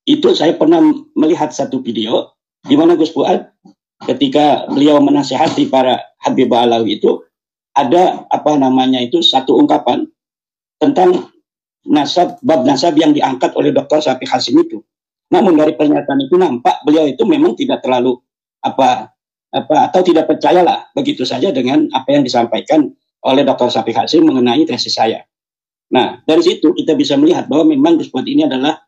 Itu saya pernah melihat satu video di mana Gus Fuad ketika beliau menasihati para Habibah Alawi itu ada satu ungkapan tentang bab nasab yang diangkat oleh Dr. Syafiq Hasim itu. Namun dari pernyataan itu nampak beliau itu memang tidak terlalu atau tidak percayalah begitu saja dengan apa yang disampaikan oleh Dr. Syafiq Hasim mengenai tesis saya. Nah, dari situ kita bisa melihat bahwa memang Gus Fuad ini adalah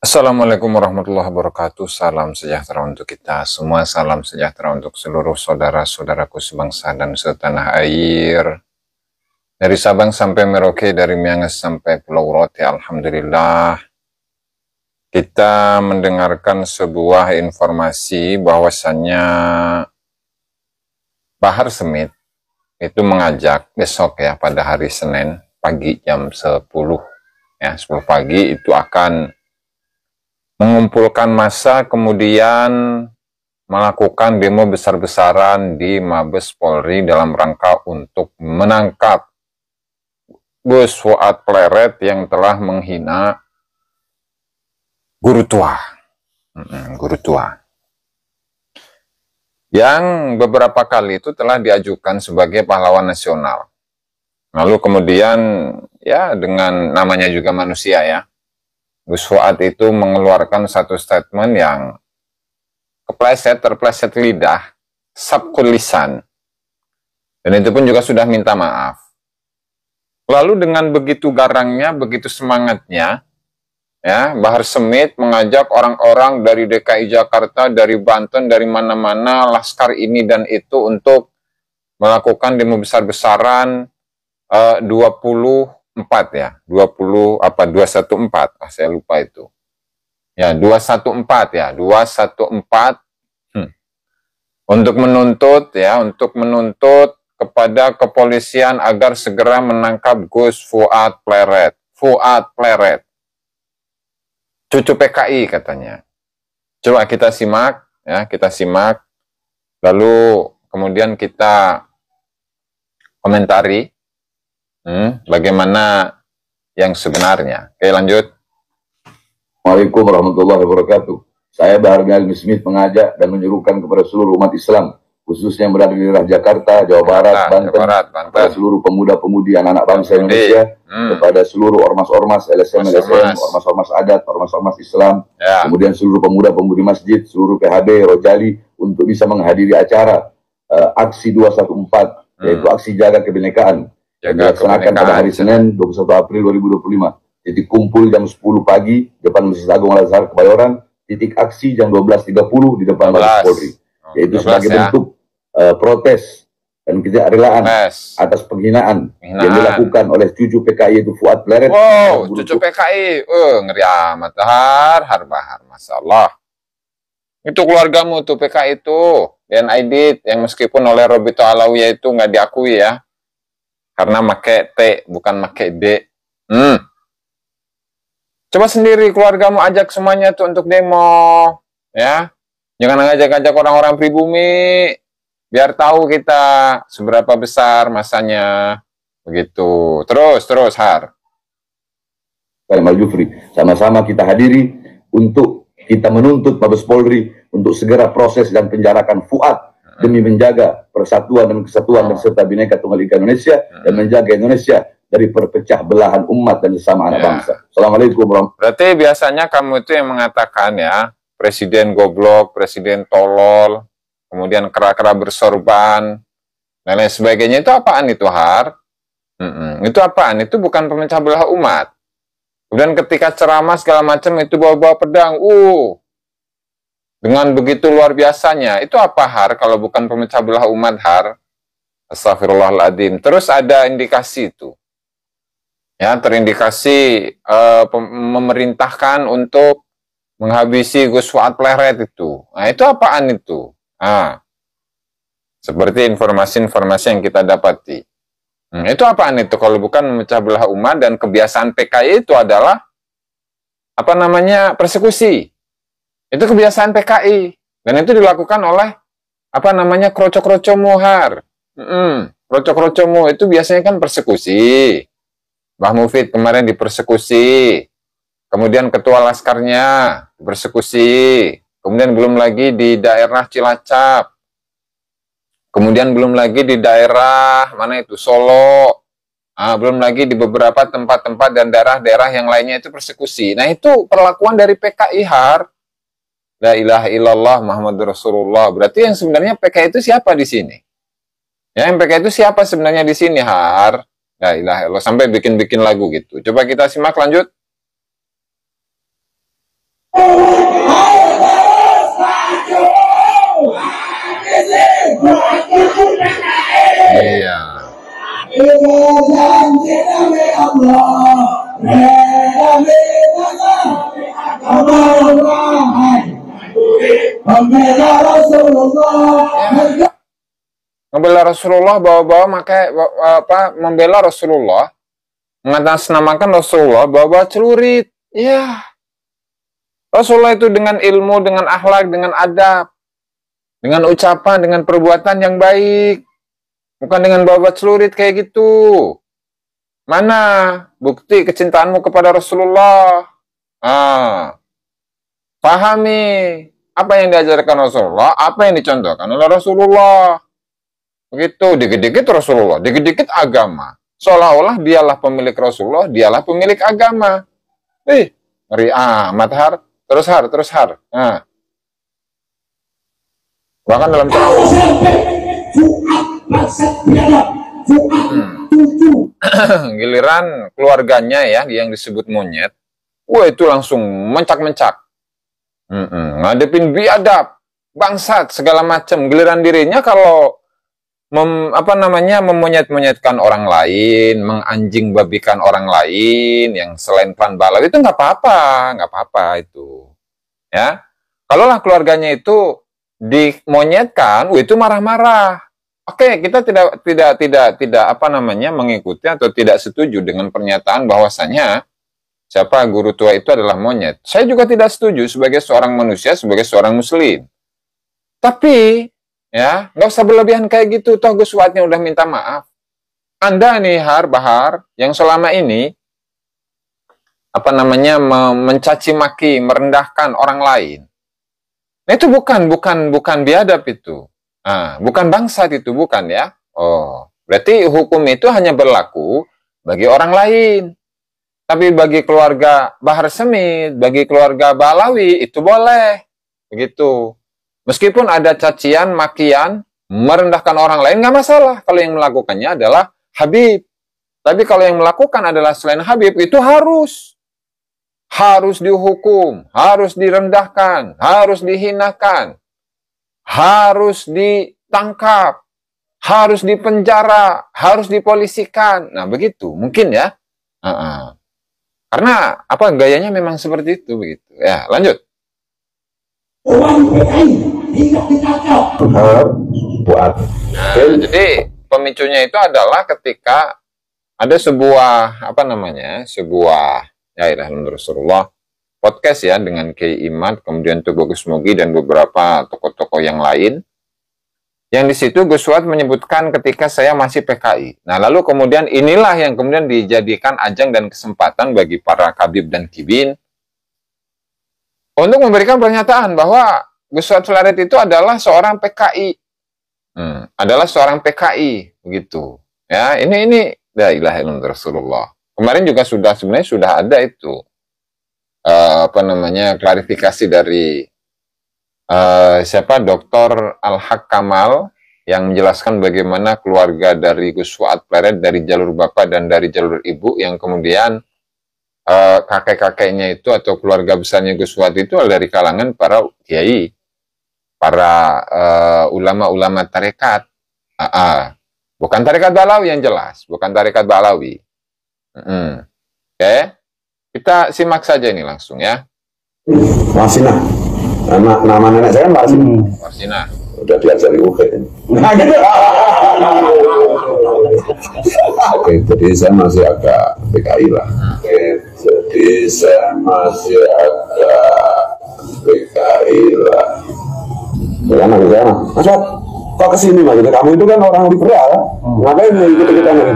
Assalamualaikum warahmatullahi wabarakatuh. Salam sejahtera untuk kita semua. Salam sejahtera untuk seluruh saudara-saudaraku sebangsa dan setanah air. Dari Sabang sampai Merauke, dari Miangas sampai Pulau Rote, alhamdulillah kita mendengarkan sebuah informasi bahwasannya Bahar Smith itu mengajak besok ya, pada hari Senin pagi jam 10 ya, 10 pagi itu akan mengumpulkan massa, kemudian melakukan demo besar-besaran di Mabes Polri dalam rangka untuk menangkap Gus Fuad Pleret yang telah menghina guru tua. Guru tua. Yang beberapa kali itu telah diajukan sebagai pahlawan nasional. Lalu kemudian ya dengan namanya juga manusia ya, Gus Fuad itu mengeluarkan satu statement yang terpleset lidah, sabkul lisan. Dan itu pun juga sudah minta maaf. Lalu dengan begitu garangnya, begitu semangatnya, ya, Bahar Smith mengajak orang-orang dari DKI Jakarta, dari Banten, dari mana-mana, laskar ini dan itu untuk melakukan demo besar-besaran 214 ya, 214, saya lupa itu. Ya, 214 ya, 214 untuk menuntut kepada kepolisian agar segera menangkap Gus Fuad Pleret. Fuad Pleret. Cucu PKI katanya. Coba kita simak ya, lalu kemudian kita komentari bagaimana yang sebenarnya. Oke, lanjut. Assalamualaikum warahmatullahi wabarakatuh. Saya Bahar Smith mengajak dan menyuruhkan kepada seluruh umat Islam, khususnya yang berada di daerah Jakarta, Jawa Barat, Banten, kepada seluruh pemuda-pemudi anak bangsa Indonesia, kepada seluruh ormas-ormas, LSM, ormas-ormas adat, ormas-ormas Islam, kemudian seluruh pemuda-pemudi masjid, seluruh PHB, Rojali, untuk bisa menghadiri acara aksi 214, yaitu aksi jaga kebinekaan, yang dilaksanakan pada hari Senin 21 April 2025. Jadi kumpul jam 10 pagi depan Masjid Agung Al-Azhar Kebayoran, titik aksi jam 12.30 di depan Mabes Polri. Yaitu sebagai bentuk protes dan ketidakrelaan atas penghinaan yang dilakukan oleh cucu PKI itu Fuad Pleret. Wow, cucu PKI, ngeri amat, Bahar, Masya Allah. Itu keluargamu tuh PKI itu, dan Aidit, yang meskipun oleh Robito Alawiyah itu nggak diakui ya, karena make T, bukan make D. Coba sendiri keluargamu ajak semuanya tuh untuk demo, ya. Jangan ngajak-ngajak orang-orang pribumi, biar tahu kita seberapa besar masanya, begitu. Terus, Har. Pak Jufri, sama-sama kita hadiri untuk kita menuntut Mabes Polri untuk segera proses dan penjarakan Fuad demi menjaga persatuan dan kesatuan dan serta Bhinneka Tunggal Ika Indonesia dan menjaga Indonesia dari perpecah belahan umat dan sesama anak bangsa. Assalamualaikum warahmatullahi wabarakatuh. Berarti biasanya kamu itu yang mengatakan ya, presiden goblok, presiden tolol, kemudian kera-kera bersorban, dan lain sebagainya. Itu apaan itu, Har? Itu apaan? Itu bukan pemecah belah umat. Kemudian ketika ceramah segala macam itu bawa-bawa pedang, dengan begitu luar biasanya. Itu apa, Har, kalau bukan pemecah belah umat, Har? Astagfirullahaladzim. Terus ada indikasi itu. Ya, terindikasi memerintahkan untuk menghabisi Gus Fuad Pleret itu. Nah, itu apaan itu? Seperti informasi-informasi yang kita dapati. Itu apaan itu kalau bukan memecah belah umat? Dan kebiasaan PKI itu adalah apa namanya, persekusi. Itu kebiasaan PKI dan itu dilakukan oleh apa namanya, kroco-kroco muhar. Kroco-kroco itu biasanya kan persekusi. Mbah Mufid kemarin dipersekusi, kemudian ketua laskarnya dipersekusi, kemudian belum lagi di daerah Cilacap, kemudian belum lagi di daerah mana itu, Solo, belum lagi di beberapa tempat-tempat dan daerah-daerah yang lainnya itu persekusi. Nah itu perlakuan dari PKI Har. La ilaha illallah Muhammadur Rasulullah. Berarti yang sebenarnya PKI itu siapa di sini? Ya, yang PKI itu siapa sebenarnya di sini, Har? La ilaha illallah, sampai bikin-bikin lagu gitu. Coba kita simak lanjut. Iya. Membela Rasulullah, bawa-bawa membela Rasulullah, mengatasnamakan Rasulullah, bawa-bawa celurit. Ya. Rasulullah itu dengan ilmu, dengan akhlak, dengan adab, dengan ucapan, dengan perbuatan yang baik. Bukan dengan bawa celurit kayak gitu. Mana bukti kecintaanmu kepada Rasulullah? Pahami apa yang diajarkan Rasulullah, apa yang dicontohkan oleh Rasulullah. Begitu, dikit-dikit Rasulullah, dikit-dikit agama. Seolah-olah dialah pemilik Rasulullah, dialah pemilik agama. Ngeri amat, Har. Terus Har. Nah. Bahkan dalam giliran keluarganya ya, yang disebut monyet, itu langsung mencak-mencak. Ngadepin biadab, bangsat, segala macam. Giliran dirinya kalau memonyet-monyetkan orang lain, menganjing babikan orang lain yang selain klan Balawi, itu nggak apa-apa itu. Ya, kalaulah keluarganya itu dimonyetkan, itu marah-marah. Oke, kita tidak mengikuti atau tidak setuju dengan pernyataan bahwasanya siapa guru tua itu adalah monyet. Saya juga tidak setuju sebagai seorang manusia, sebagai seorang muslim. Tapi ya, nggak usah berlebihan kayak gitu. Toh Gus Fuadnya udah minta maaf. Anda nih Bahar, yang selama ini mencaci maki, merendahkan orang lain. Nah, itu bukan biadab itu. Bukan bangsat itu, bukan ya. Berarti hukum itu hanya berlaku bagi orang lain. Tapi bagi keluarga Bahar Smith, bagi keluarga Balawi itu boleh. Begitu. Meskipun ada cacian, makian, merendahkan orang lain, nggak masalah. Kalau yang melakukannya adalah Habib. Tapi kalau yang melakukan adalah selain Habib, itu harus dihukum, harus direndahkan, harus dihinakan, harus ditangkap, harus dipenjara, harus dipolisikan. Nah, begitu. Mungkin ya. Karena gayanya memang seperti itu, begitu. Ya, lanjut. Jadi pemicunya itu adalah ketika ada sebuah Rasulullah podcast ya dengan Kiai Imad, kemudian Tuh Gus Mugi dan beberapa tokoh-tokoh yang lain. Yang di situ Gus Fuad menyebutkan ketika saya masih PKI. Nah, lalu kemudian inilah yang kemudian dijadikan ajang dan kesempatan bagi para kabib dan kibin untuk memberikan pernyataan bahwa Gus Fuad Selaret itu adalah seorang PKI. Adalah seorang PKI, begitu. Ya, ini la ilaha illallah Rasulullah. Kemarin juga sebenarnya sudah ada itu klarifikasi dari Dr. Al-Haq Kamal yang menjelaskan bagaimana keluarga dari Gus Fuad Pleret dari jalur bapak dan dari jalur ibu yang kemudian kakek-kakeknya itu atau keluarga besarnya Gus Fuad itu dari kalangan para kiai, para ulama-ulama tarekat. Bukan tarekat Balawi yang jelas, bukan tarekat Balawi. Oke, kita simak saja ini langsung ya. Marsina, nama nenek saya Marsina. Marsina. Udah diajari UKT. Oke, jadi saya masih agak PKI lah. Oke, jadi saya masih agak PKI lah. Ya, nanti saya, Mas Wat, kok kesini Mas? Kamu itu kan orang liberal, ngapain mau ikut-ikutan ini?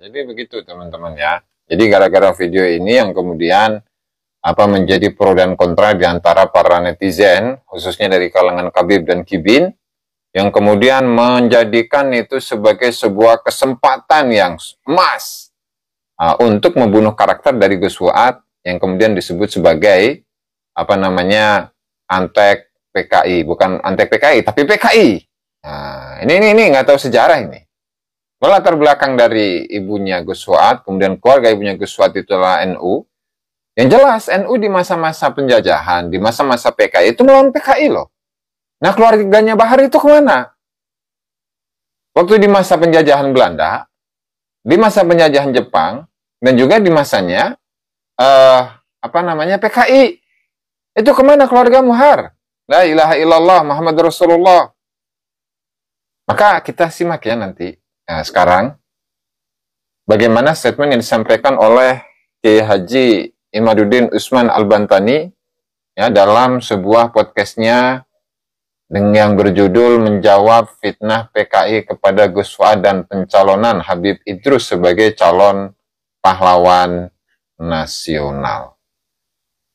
Jadi begitu teman-teman ya. Jadi gara-gara video ini yang kemudian menjadi pro dan kontra di antara para netizen, khususnya dari kalangan Khabib dan Kibin, yang kemudian menjadikan itu sebagai sebuah kesempatan yang emas untuk membunuh karakter dari Gus Fuad yang kemudian disebut sebagai antek PKI, bukan antek PKI tapi PKI. Nah, ini nggak tahu sejarah ini. Latar belakang dari ibunya Gus Fuad, kemudian keluarga ibunya Gus Fuad itulah NU. Yang jelas NU di masa-masa penjajahan, di masa-masa PKI itu melawan PKI loh. Nah, keluarganya Bahar itu kemana? Waktu di masa penjajahan Belanda, di masa penjajahan Jepang, dan juga di masanya PKI. Itu kemana keluarga Bahar? La ilaha illallah Muhammad Rasulullah. Maka kita simak ya nanti. Nah, sekarang bagaimana statement yang disampaikan oleh Kiai Haji Imaduddin Usman Al-Bantani ya dalam sebuah podcastnya yang berjudul Menjawab Fitnah PKI kepada Gus Fuad dan Pencalonan Habib Idrus sebagai calon pahlawan nasional.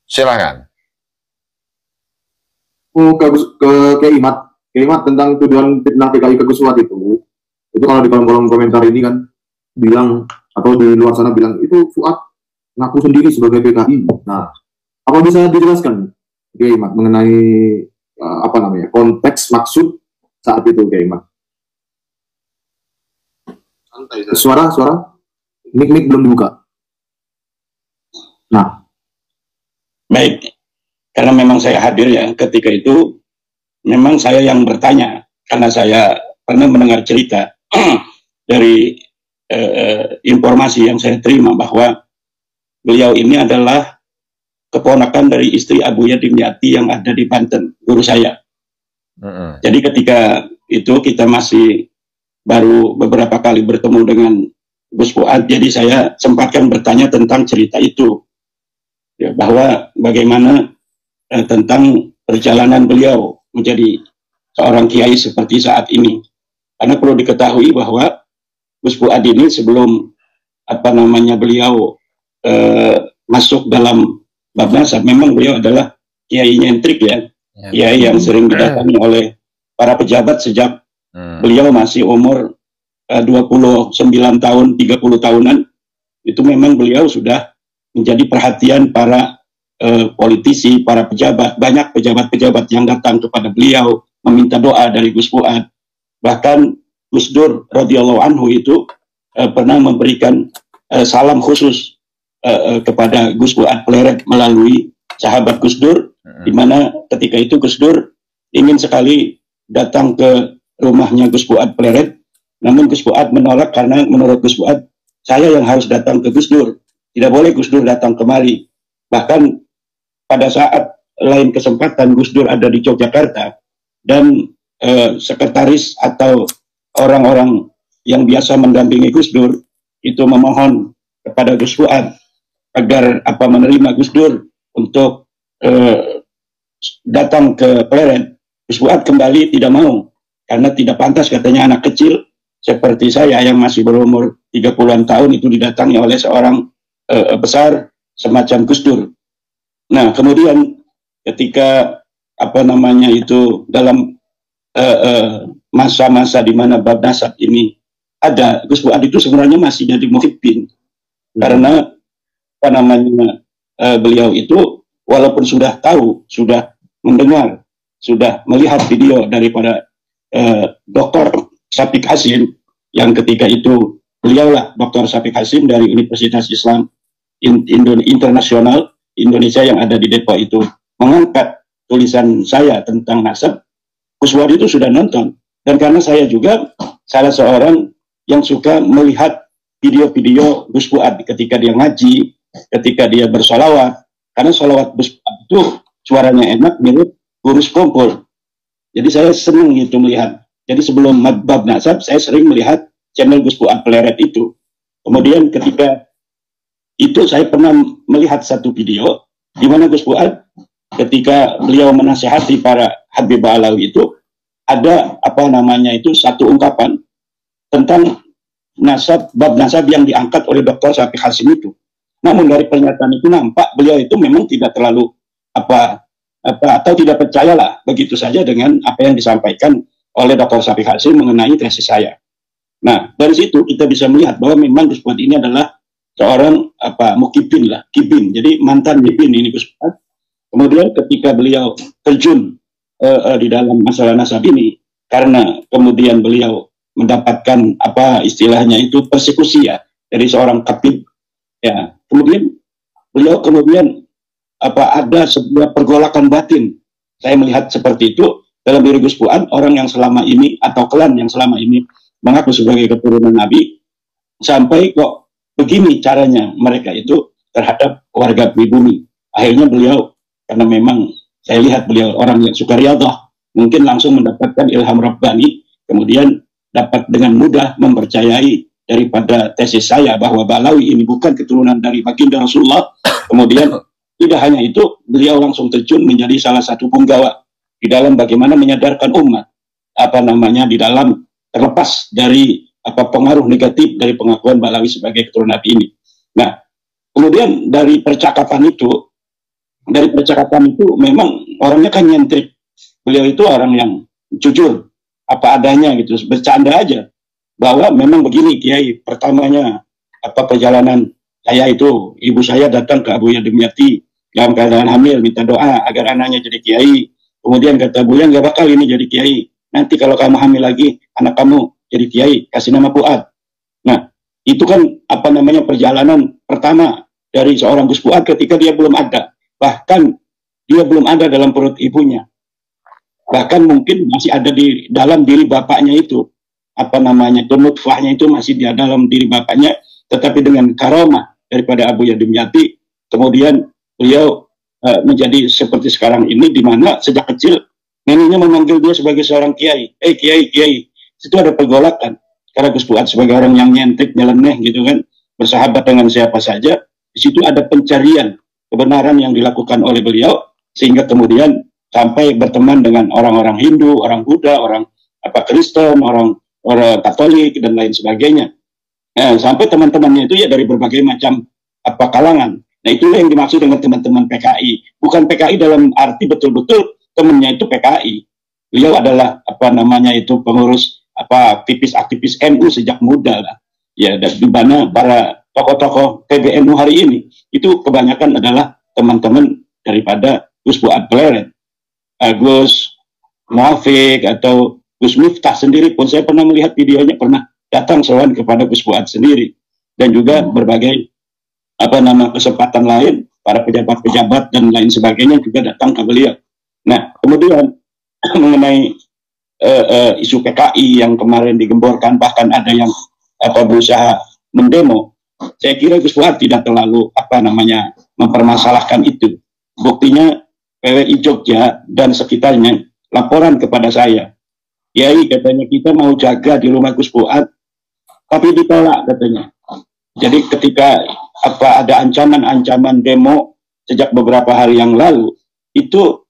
Silakan. Ke Imat tentang tuduhan fitnah PKI ke Gus Fuad itu kalau di kolom-kolom komentar ini kan bilang, atau di luar sana bilang, itu Fuad ngaku sendiri sebagai PKI. Nah, apa bisa dijelaskan Imat mengenai konteks maksud saat itu Imat? Suara mic belum dibuka. Nah, baik, karena memang saya hadir ya ketika itu, memang saya yang bertanya karena saya pernah mendengar cerita dari informasi yang saya terima bahwa beliau ini adalah keponakan dari istri Abu Yatim Yati yang ada di Banten, guru saya. Jadi ketika itu kita masih baru beberapa kali bertemu dengan Gus Fuad, jadi saya sempatkan bertanya tentang cerita itu, ya, bahwa bagaimana tentang perjalanan beliau menjadi seorang kiai seperti saat ini. Karena perlu diketahui bahwa Gus Fuad ini sebelum beliau masuk dalam bab nasab, memang beliau adalah kiai nyentrik ya, kiai yang sering didatangi oleh para pejabat sejak beliau masih umur 29 tahun, 30 tahunan. Itu memang beliau sudah menjadi perhatian para politisi, para pejabat. Banyak pejabat-pejabat yang datang kepada beliau meminta doa dari Gus Fuad. Bahkan Gus Dur radhiyallahu anhu itu pernah memberikan salam khusus kepada Gus Fuad Pleret melalui sahabat Gus Dur, di mana ketika itu Gus Dur ingin sekali datang ke rumahnya Gus Fuad Pleret, namun Gus Fuad menolak karena menurut Gus Fuad, saya yang harus datang ke Gus Dur, tidak boleh Gus Dur datang kemari. Bahkan pada saat lain kesempatan Gus Dur ada di Yogyakarta dan sekretaris atau orang-orang yang biasa mendampingi Gus Dur itu memohon kepada Gus Fuad agar menerima Gus Dur untuk datang ke Pleret. Gus Fuad kembali tidak mau karena tidak pantas, katanya anak kecil seperti saya yang masih berumur 30-an tahun itu didatangi oleh seorang besar semacam Gus Dur. Nah, kemudian ketika dalam masa-masa di mana bab nasab ini ada, Gus Fuad itu sebenarnya masih jadi muhibbin, karena beliau itu walaupun sudah tahu, sudah mendengar, sudah melihat video daripada Dr. Syafiq Hasim, yang ketika itu beliaulah Dr. Syafiq Hasim dari Universitas Islam Internasional Indonesia yang ada di Depok itu mengangkat tulisan saya tentang nasab. Gus Fuad itu sudah nonton, dan karena saya juga salah seorang yang suka melihat video-video Gus Fuad ketika dia ngaji, ketika dia bersolawat, karena solawat Gus Fuad itu suaranya enak, mirip Gurus Kompol. Jadi saya senang itu melihat. Jadi sebelum bab nasab saya sering melihat channel Gus Fuad Pleret itu. Kemudian ketika itu saya pernah melihat satu video di mana Gus Fuad ketika beliau menasihati para Habibah Alawi itu ada apa namanya itu satu ungkapan tentang bab nasab yang diangkat oleh Dr. Syafiq Hasim itu. Namun dari pernyataan itu nampak beliau itu memang tidak terlalu atau tidak percayalah begitu saja dengan apa yang disampaikan oleh Dr. Syafiq Hasim mengenai tesis saya. Nah, dari situ kita bisa melihat bahwa memang Gus Fuad ini adalah seorang mukibin lah, kibin. Jadi mantan kibin ini Gus Fuad. Kemudian ketika beliau terjun di dalam masalah nasab ini, karena kemudian beliau mendapatkan istilahnya itu persekusi ya dari seorang khatib ya, kemudian beliau ada sebuah pergolakan batin. Saya melihat seperti itu dalam diri Gus Fuad, orang yang selama ini atau klan yang selama ini mengaku sebagai keturunan Nabi, sampai kok begini caranya mereka itu terhadap warga pribumi. Akhirnya beliau, karena memang saya lihat beliau orang yang suka riyadhah, mungkin langsung mendapatkan ilham Rabbani, kemudian dapat dengan mudah mempercayai daripada tesis saya bahwa Balawi ini bukan keturunan dari baginda Rasulullah. Kemudian tidak hanya itu, beliau langsung terjun menjadi salah satu punggawa di dalam bagaimana menyadarkan umat di dalam terlepas dari pengaruh negatif dari pengakuan Balawi sebagai keturunan Nabi ini. Nah, kemudian dari percakapan itu memang orangnya kan nyentrik. Beliau itu orang yang jujur apa adanya gitu, bercanda aja bahwa memang begini Kiai, pertamanya perjalanan saya itu, ibu saya datang ke Abuya Dimyati dalam keadaan hamil, minta doa agar anaknya jadi Kiai. Kemudian kata Buya, nggak bakal ini jadi Kiai, nanti kalau kamu hamil lagi anak kamu jadi Kiai, kasih nama Fuad. Nah, itu kan perjalanan pertama dari seorang Gus Fuad ketika dia belum ada, bahkan dia belum ada dalam perut ibunya, bahkan mungkin masih ada di dalam diri bapaknya itu, nutfahnya itu masih di dalam diri bapaknya, tetapi dengan karomah daripada Abuya Dimyati, kemudian beliau menjadi seperti sekarang ini, di mana sejak kecil neneknya memanggil dia sebagai seorang kiai, kiai, kiai. Itu ada pergolakan karena Gus Fuad sebagai orang yang nyentik, nyeleneh gitu kan, bersahabat dengan siapa saja. Di situ ada pencarian kebenaran yang dilakukan oleh beliau, sehingga kemudian sampai berteman dengan orang-orang Hindu, orang Buddha, orang Kristen, orang Katolik dan lain sebagainya. Nah, sampai teman-temannya itu ya dari berbagai macam kalangan. Nah, itulah yang dimaksud dengan teman-teman PKI. Bukan PKI dalam arti betul-betul temannya itu PKI. Beliau adalah pengurus aktivis NU sejak muda lah. Ya, dan di mana para tokoh-tokoh PBNU hari ini itu kebanyakan adalah teman-teman daripada Gus Fuad Pleret. Gus Muafiq atau Gus Miftah sendiri pun saya pernah melihat videonya, pernah datang sowan kepada Gus Fuad sendiri, dan juga berbagai kesempatan lain, para pejabat-pejabat dan lain sebagainya juga datang ke beliau. Nah, kemudian mengenai isu PKI yang kemarin digemborkan, bahkan ada yang berusaha mendemo, saya kira Gus Fuad tidak terlalu mempermasalahkan itu. Buktinya PWI Jogja dan sekitarnya laporan kepada saya, Yai, katanya kita mau jaga di rumah Gus Fuad, tapi ditolak katanya. Jadi ketika ada ancaman-ancaman demo sejak beberapa hari yang lalu, itu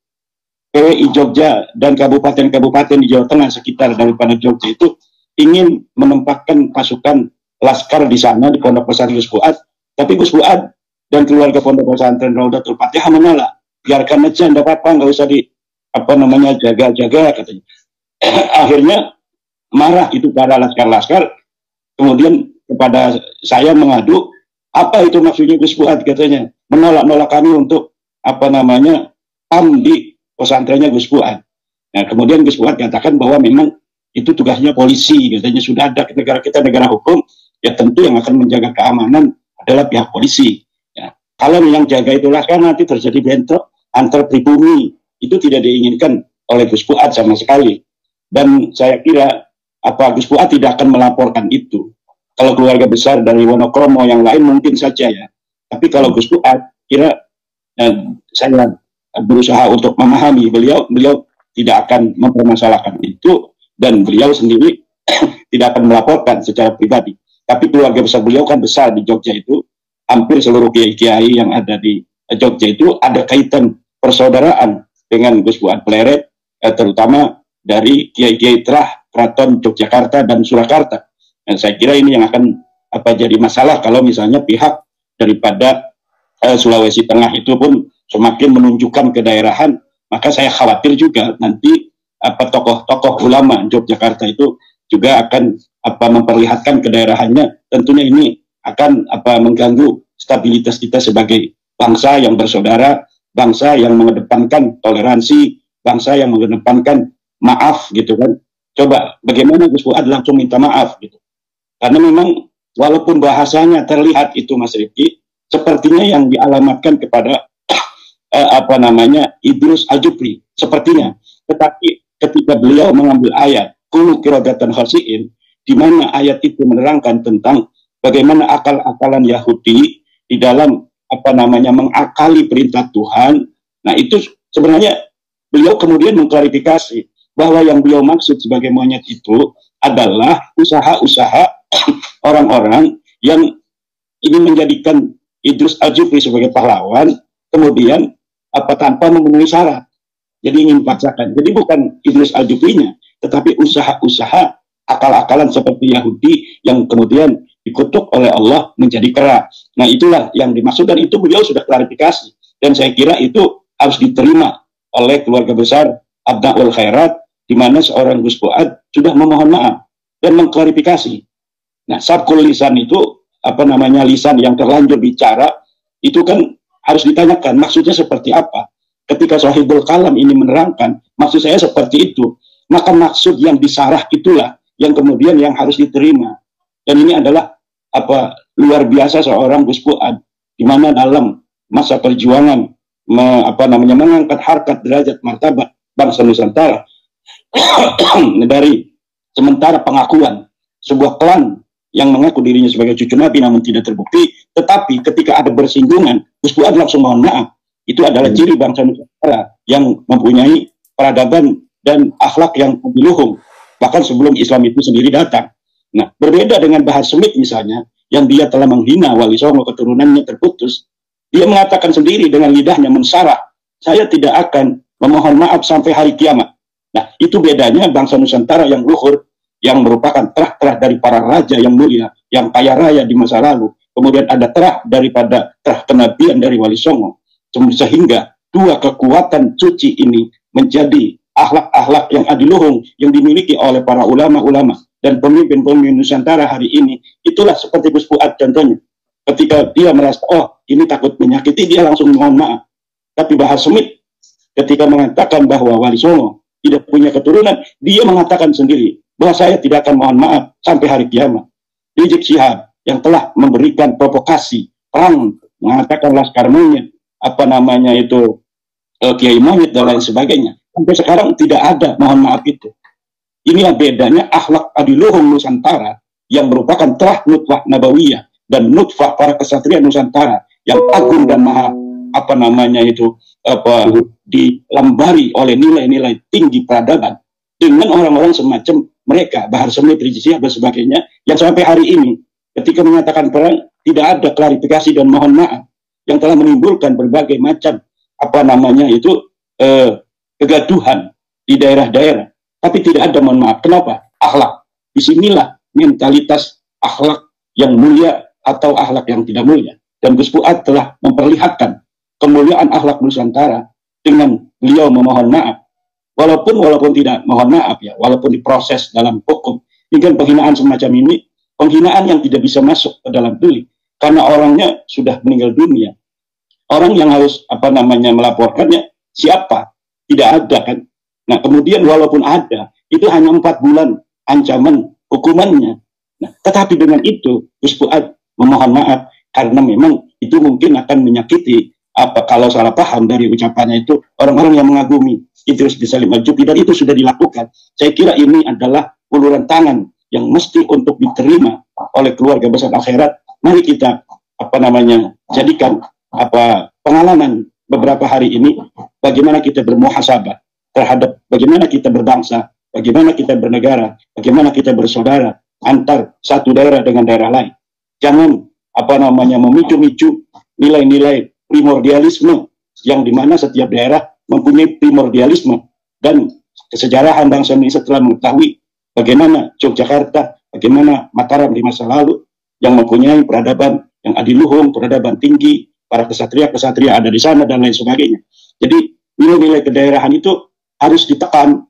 PWI Jogja dan kabupaten-kabupaten di Jawa Tengah sekitar daripada Jogja itu ingin menempatkan pasukan laskar di sana di Pondok Pesantren Gus Fuad, tapi Gus Fuad dan keluarga Pondok Pesantren Raudatul Fatihah menolak. Biarkan aja, enggak apa-apa, nggak usah di jaga-jaga katanya. Akhirnya marah itu para laskar-laskar, kemudian kepada saya mengadu, apa itu maksudnya Gus Fuad katanya, menolak kami untuk PAM di pesantrennya Gus Fuad. Nah, kemudian Gus Fuad katakan bahwa memang itu tugasnya polisi, katanya sudah ada negara kita negara hukum, ya tentu yang akan menjaga keamanan adalah pihak polisi. Ya, kalau yang jaga itu laskar, nanti terjadi bentrok antar pribumi, itu tidak diinginkan oleh Gus Fuad sama sekali. Dan saya kira Gus Fuad tidak akan melaporkan itu. Kalau keluarga besar dari Wonokromo yang lain mungkin saja ya. Tapi kalau Gus Fuad, kira saya berusaha untuk memahami beliau tidak akan mempermasalahkan itu, dan beliau sendiri tidak akan melaporkan secara pribadi. Tapi keluarga besar beliau kan besar di Jogja itu, hampir seluruh kiai-kiai yang ada di Jogja itu ada kaitan persaudaraan dengan Gus Fuad Pleret, terutama dari kiai-kiai terah Keraton Yogyakarta dan Surakarta. Dan saya kira ini yang akan jadi masalah kalau misalnya pihak daripada Sulawesi Tengah itu pun semakin menunjukkan kedaerahan, maka saya khawatir juga nanti tokoh-tokoh ulama Yogyakarta itu juga akan memperlihatkan kedaerahannya. Tentunya ini akan mengganggu stabilitas kita sebagai bangsa yang bersaudara, bangsa yang mengedepankan toleransi, bangsa yang mengedepankan maaf gitu kan. Coba bagaimana Gus Fuad langsung minta maaf gitu. Karena memang walaupun bahasanya terlihat itu Mas Rifki, sepertinya yang dialamatkan kepada Idrus Al-Jupri sepertinya. Tetapi ketika beliau mengambil ayat Kulu Qiradatan Khasi'in, di mana ayat itu menerangkan tentang bagaimana akal-akalan Yahudi di dalam mengakali perintah Tuhan. Nah, itu sebenarnya beliau kemudian mengklarifikasi bahwa yang beliau maksud sebagai monyet itu adalah usaha-usaha orang-orang yang ingin menjadikan Idrus Al-Jupri sebagai pahlawan, kemudian tanpa memenuhi syarat. Jadi ingin paksakan. Jadi bukan Idrus Al-Juprinya, tetapi usaha-usaha akal-akalan seperti Yahudi yang kemudian dikutuk oleh Allah menjadi kera. Nah, itulah yang dimaksud, dan itu beliau sudah klarifikasi. Dan saya kira itu harus diterima oleh keluarga besar Abnaul Khairat, di mana seorang Gus Fuad sudah memohon maaf dan mengklarifikasi. Nah, sabkul lisan itu lisan yang terlanjur bicara, itu kan harus ditanyakan maksudnya seperti apa. Ketika Sohibul Kalam ini menerangkan maksud saya seperti itu, maka maksud yang disarah itulah yang kemudian yang harus diterima. Dan ini adalah luar biasa seorang Gus Fuad, di mana dalam masa perjuangan mengangkat harkat derajat martabat bangsa Nusantara dari sementara pengakuan sebuah klan yang mengaku dirinya sebagai cucu Nabi namun tidak terbukti, tetapi ketika ada bersinggungan, Gus Fuad langsung mohon maaf. Itu adalah ciri bangsa Nusantara yang mempunyai peradaban dan akhlak yang luhur, bahkan sebelum Islam itu sendiri datang. Nah, berbeda dengan Bahar Smith misalnya, yang dia telah menghina Wali Songo, keturunannya terputus. Dia mengatakan sendiri dengan lidahnya mensarah, saya tidak akan memohon maaf sampai hari kiamat. Nah, itu bedanya bangsa Nusantara yang luhur, yang merupakan terah-terah dari para raja yang mulia, yang kaya raya di masa lalu. Kemudian ada terah daripada terah kenabian dari Wali Songo. Sehingga dua kekuatan suci ini menjadi akhlak-akhlak yang adiluhung yang dimiliki oleh para ulama-ulama dan pemimpin-pemimpin Nusantara hari ini. Itulah seperti Gus Fuad contohnya. Ketika dia merasa, ini takut menyakiti, dia langsung mohon maaf. Tapi Bahar Smith ketika mengatakan bahwa Wali Songo tidak punya keturunan, dia mengatakan sendiri bahwa saya tidak akan mohon maaf sampai hari kiamat. Rizik Syihab yang telah memberikan provokasi perang, mengatakan Laskar Monyet, Kiai Monyet dan lain sebagainya, sampai sekarang tidak ada mohon maaf itu. Inilah bedanya akhlak adiluhung Nusantara yang merupakan telah nutfah nabawiyah dan nutfah para kesatria Nusantara yang agung dan maha dilambari oleh nilai-nilai tinggi peradaban, dengan orang-orang semacam mereka, Bahar Smith, Rizik Syihab dan sebagainya, yang sampai hari ini ketika menyatakan perang tidak ada klarifikasi dan mohon maaf, yang telah menimbulkan berbagai macam kegaduhan di daerah-daerah, tapi tidak ada mohon maaf. Kenapa? Akhlak. Disinilah mentalitas akhlak yang mulia atau akhlak yang tidak mulia. Dan Gus Fuad telah memperlihatkan kemuliaan akhlak Nusantara dengan beliau memohon maaf. Walaupun tidak mohon maaf ya, walaupun diproses dalam hukum, hingga penghinaan semacam ini, penghinaan yang tidak bisa masuk ke dalam delik, karena orangnya sudah meninggal dunia. Orang yang harus melaporkannya siapa? Tidak ada kan. Nah, kemudian walaupun ada, itu hanya 4 bulan ancaman hukumannya. Nah, tetapi dengan itu Gus Fuad memohon maaf karena memang itu mungkin akan menyakiti kalau salah paham dari ucapannya itu orang-orang yang mengagumi Idrus bin Salim Al-Jupri, dan itu sudah dilakukan. Saya kira ini adalah uluran tangan yang mesti untuk diterima oleh keluarga besar akhirat. Mari kita jadikan pengalaman beberapa hari ini, bagaimana kita bermuhasabah terhadap bagaimana kita berbangsa, bagaimana kita bernegara, bagaimana kita bersaudara antar satu daerah dengan daerah lain. Jangan memicu-micu nilai-nilai primordialisme yang dimana setiap daerah mempunyai primordialisme, dan kesejarahan bangsa Indonesia telah mengetahui bagaimana Yogyakarta, bagaimana Mataram di masa lalu yang mempunyai peradaban yang adiluhung, peradaban tinggi, para kesatria-kesatria ada di sana dan lain sebagainya. Jadi nilai-nilai kedaerahan itu harus ditekan.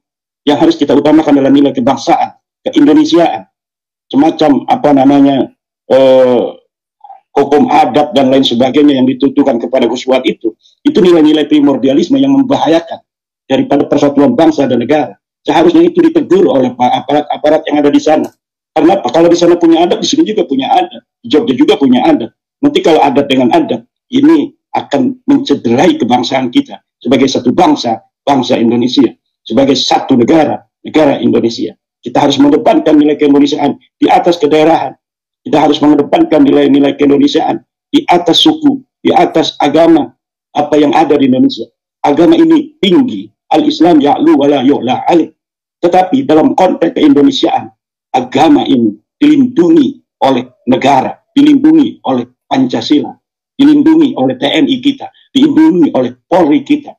Yang harus kita utamakan adalah nilai kebangsaan, keindonesiaan, semacam hukum adat dan lain sebagainya yang ditutukan kepada Gus Fuad itu nilai-nilai primordialisme yang membahayakan daripada persatuan bangsa dan negara. Seharusnya itu ditegur oleh aparat-aparat yang ada di sana. Karena kalau di sana punya adat, di sini juga punya adat, di Jogja juga punya adat. Nanti kalau adat dengan adat, ini akan mencederai kebangsaan kita sebagai satu bangsa, bangsa Indonesia, sebagai satu negara, negara Indonesia. Kita harus mengedepankan nilai keindonesiaan di atas kedaerahan. Kita harus mengedepankan nilai-nilai keindonesiaan di atas suku, di atas agama, apa yang ada di Indonesia. Agama ini tinggi, al-Islam ya'lu wa la yu'la alih. Tetapi dalam konteks keindonesiaan, agama ini dilindungi oleh negara, dilindungi oleh Pancasila, dilindungi oleh TNI kita, dilindungi oleh Polri kita,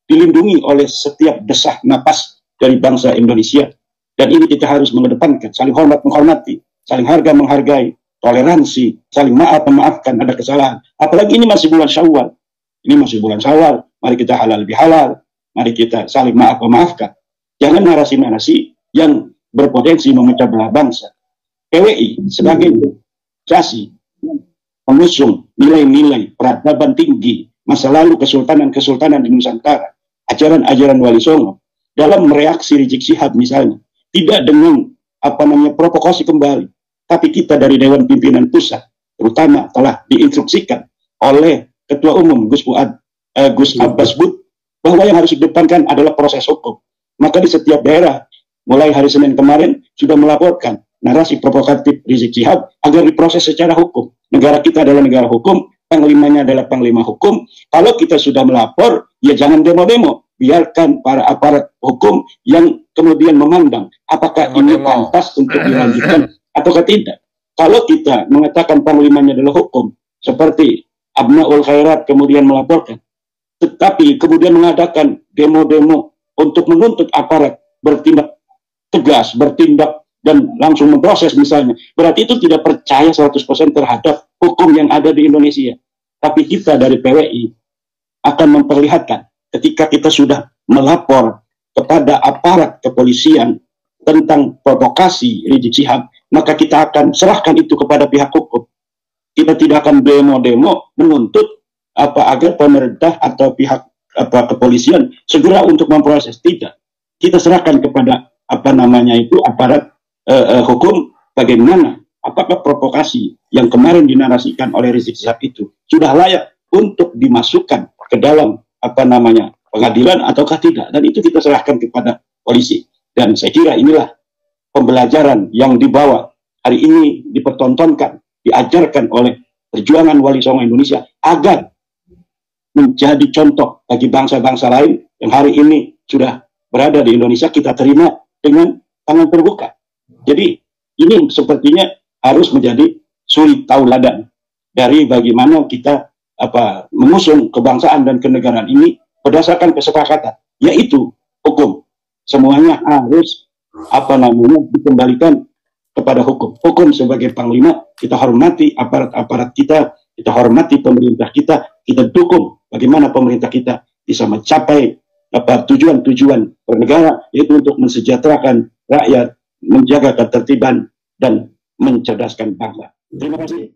dilindungi oleh setiap desah napas dari bangsa Indonesia. Dan ini kita harus mengedepankan, saling hormat menghormati, saling harga menghargai, toleransi, saling maaf memaafkan ada kesalahan. Apalagi ini masih bulan Syawal. Ini masih bulan Syawal, mari kita halal bihalal, mari kita saling maaf memaafkan. Jangan narasi-narasi yang berpotensi memecah belah bangsa. PWI sebagai organisasi mengusung nilai-nilai peradaban tinggi masa lalu kesultanan di Nusantara, ajaran-ajaran Wali Songo, dalam mereaksi Rizik Syihab misalnya, tidak dengan provokasi kembali, tapi kita dari Dewan Pimpinan Pusat terutama telah diinstruksikan oleh Ketua Umum Gus Abbas Bud bahwa yang harus didepankan adalah proses hukum. Maka di setiap daerah mulai hari Senin kemarin sudah melaporkan narasi provokatif Rizik Syihab agar diproses secara hukum. Negara kita adalah negara hukum, panglimanya adalah panglima hukum. Kalau kita sudah melapor, ya jangan demo-demo. Biarkan para aparat hukum yang kemudian memandang apakah ini pantas untuk dilanjutkan atau tidak. Kalau kita mengatakan panglimanya adalah hukum, seperti Abnaul Khairat kemudian melaporkan, tetapi kemudian mengadakan demo-demo untuk menuntut aparat bertindak tegas, bertindak dan langsung memproses misalnya, berarti itu tidak percaya 100% terhadap hukum yang ada di Indonesia. Tapi kita dari PWI akan memperlihatkan ketika kita sudah melapor kepada aparat kepolisian tentang provokasi Rizik Syihab, maka kita akan serahkan itu kepada pihak hukum. Kita tidak akan demo-demo menuntut agar pemerintah atau pihak kepolisian segera untuk memproses. Tidak. Kita serahkan kepada aparat hukum bagaimana, apakah provokasi yang kemarin dinarasikan oleh Rizik Syihab itu sudah layak untuk dimasukkan ke dalam pengadilan ataukah tidak, dan itu kita serahkan kepada polisi. Dan saya kira inilah pembelajaran yang dibawa hari ini, dipertontonkan, diajarkan oleh perjuangan Wali Songo Indonesia agar menjadi contoh bagi bangsa-bangsa lain yang hari ini sudah berada di Indonesia, kita terima dengan tangan terbuka. Jadi ini sepertinya harus menjadi suri tauladan dari bagaimana kita mengusung kebangsaan dan kenegaraan ini berdasarkan kesepakatan, yaitu hukum. Semuanya harus dikembalikan kepada hukum. Hukum sebagai panglima, kita hormati aparat-aparat kita, kita hormati pemerintah kita dukung bagaimana pemerintah kita bisa mencapai tujuan-tujuan bernegara, yaitu untuk mensejahterakan rakyat, menjaga ketertiban dan mencerdaskan bangsa. Terima kasih.